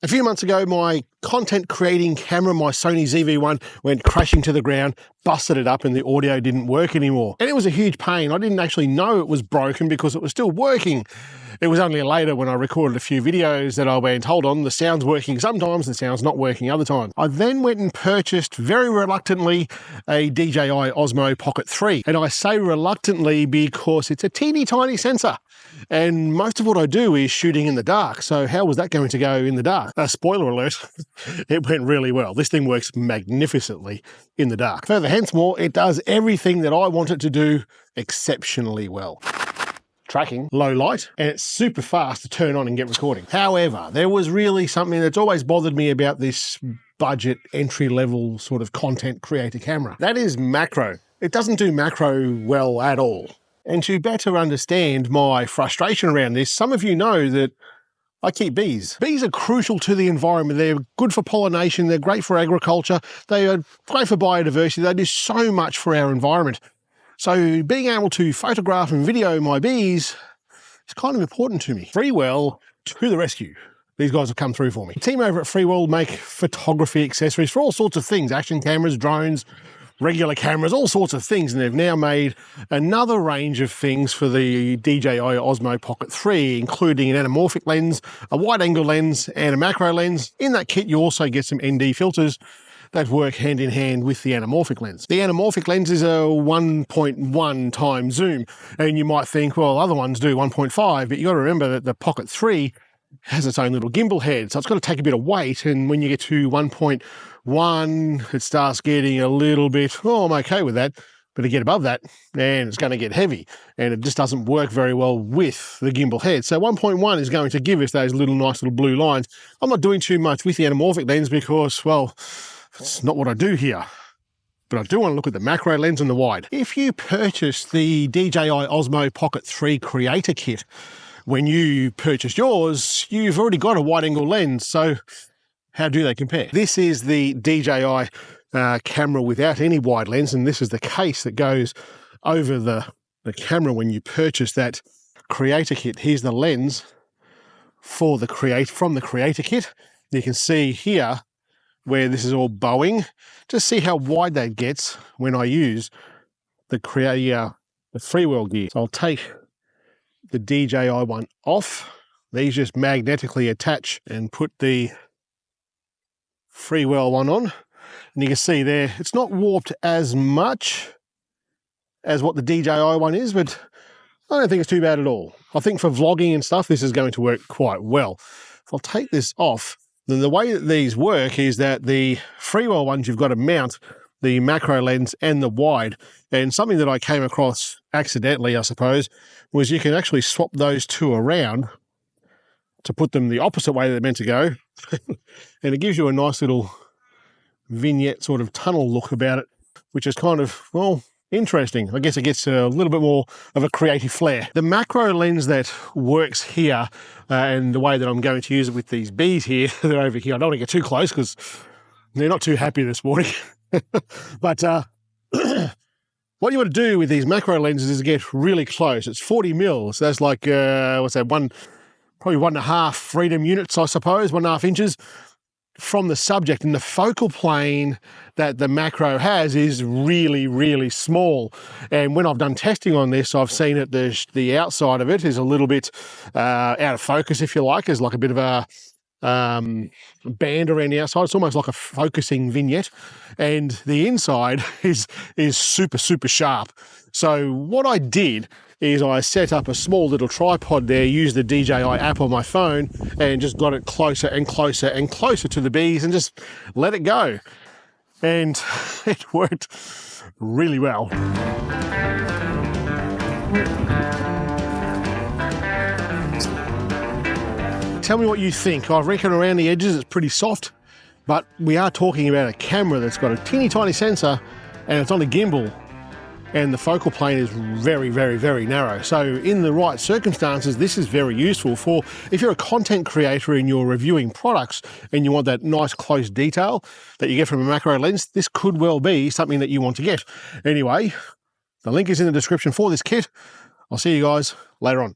A few months ago, my content creating camera, my Sony ZV-1, went crashing to the ground, busted it up, and the audio didn't work anymore. And it was a huge pain. I didn't actually know it was broken because it was still working. It was only later when I recorded a few videos that I went, hold on, the sound's working sometimes, the sound's not working other times. I then went and purchased, very reluctantly, a DJI Osmo Pocket 3. And I say reluctantly because it's a teeny tiny sensor. And most of what I do is shooting in the dark. So how was that going to go in the dark? Spoiler alert, it went really well. This thing works magnificently in the dark. Further hence more, it does everything that I want it to do exceptionally well. Tracking, low light, and it's super fast to turn on and get recording. However, there was really something that's always bothered me about this budget entry-level sort of content creator camera. That is macro. It doesn't do macro well at all. And to better understand my frustration around this, some of you know that I keep bees. Bees are crucial to the environment. They're good for pollination. They're great for agriculture. They are great for biodiversity. They do so much for our environment. So being able to photograph and video my bees is kind of important to me. Freewell to the rescue. These guys have come through for me. The team over at Freewell make photography accessories for all sorts of things, action cameras, drones, regular cameras, all sorts of things. And they've now made another range of things for the DJI Osmo Pocket 3, including an anamorphic lens, a wide angle lens, and a macro lens. In that kit, you also get some ND filters that work hand in hand with the anamorphic lens. The anamorphic lens is a 1.1 times zoom, and you might think, well, other ones do 1.5, but you got to remember that the Pocket 3 has its own little gimbal head, so it's got to take a bit of weight, and when you get to 1.1, it starts getting a little bit, oh, I'm okay with that, but to get above that, and it's going to get heavy, and it just doesn't work very well with the gimbal head. So 1.1 is going to give us those nice little blue lines. I'm not doing too much with the anamorphic lens because, well, it's not what I do here, but I do want to look at the macro lens and the wide. If you purchase the DJI Osmo Pocket 3 Creator Kit, when you purchase yours, you've already got a wide angle lens, so how do they compare? This is the DJI camera without any wide lens, and this is the case that goes over the camera when you purchase that Creator Kit. Here's the lens for from the Creator Kit. You can see here where this is all bowing. Just see how wide that gets when I use the Freewell gear. So I'll take the DJI one off. These just magnetically attach, and put the Freewell one on. And you can see there, it's not warped as much as what the DJI one is, but I don't think it's too bad at all. I think for vlogging and stuff, this is going to work quite well. If I'll take this off, then the way that these work is that the Freewell ones, you've got to mount the macro lens and the wide. And something that I came across accidentally, I suppose, was you can actually swap those two around to put them the opposite way they're meant to go. And it gives you a nice little vignette sort of tunnel look about it, which is kind of, well, interesting. I guess it gets a little bit more of a creative flair. The macro lens that works here, and the way that I'm going to use it with these bees here, they're over here. I don't want to get too close because they're not too happy this morning. But what you want to do with these macro lenses is get really close. It's 40 mils. So that's like, what's that, probably 1.5 freedom units, I suppose, 1.5 inches from the subject. And the focal plane that the macro has is really, really small. And when I've done testing on this, I've seen that the outside of it is a little bit out of focus, if you like. There's like a bit of a band around the outside. It's almost like a focusing vignette, and the inside is super, super sharp. So what I did is I set up a small little tripod there, used the DJI app on my phone, and just got it closer and closer and closer to the bees and just let it go. And it worked really well. Tell me what you think. I reckon around the edges it's pretty soft, but we are talking about a camera that's got a teeny tiny sensor, and it's on a gimbal, and the focal plane is very, very, very narrow. So in the right circumstances, this is very useful for if you're a content creator and you're reviewing products and you want that nice close detail that you get from a macro lens. This could well be something that you want to get. Anyway, the link is in the description for this kit. I'll see you guys later on.